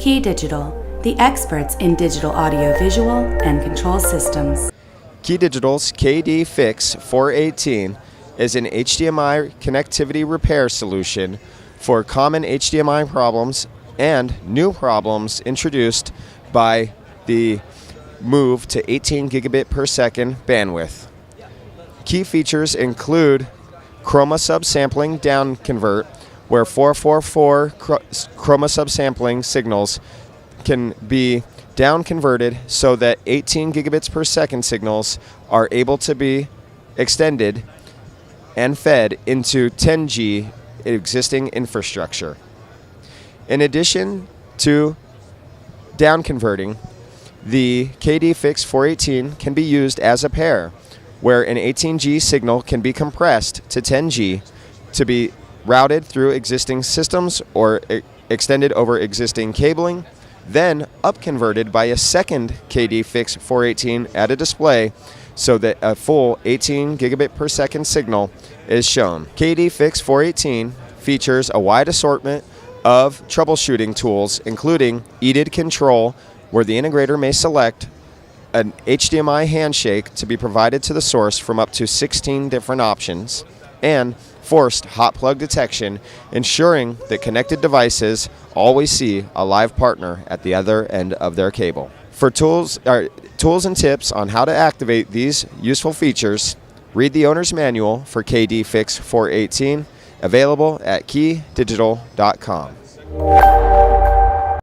KeyDigital, the experts in digital audio-visual and control systems. KeyDigital's KD-FIX418 is an HDMI connectivity repair solution for common HDMI problems and new problems introduced by the move to 18 gigabit per second bandwidth. Key features include chroma subsampling down convert, where 444 chroma subsampling signals can be down converted so that 18 gigabits per second signals are able to be extended and fed into 10G existing infrastructure. In addition to down converting, the KD-FIX418 can be used as a pair, where an 18G signal can be compressed to 10G to be routed through existing systems or extended over existing cabling, then up-converted by a second KD-FIX418 at a display so that a full 18 gigabit per second signal is shown. KD-FIX418 features a wide assortment of troubleshooting tools, including EDID control, where the integrator may select an HDMI handshake to be provided to the source from up to 16 different options, and forced hot plug detection, ensuring that connected devices always see a live partner at the other end of their cable. For tools and tips on how to activate these useful features, read the owner's manual for KD-FIX418, available at KeyDigital.com.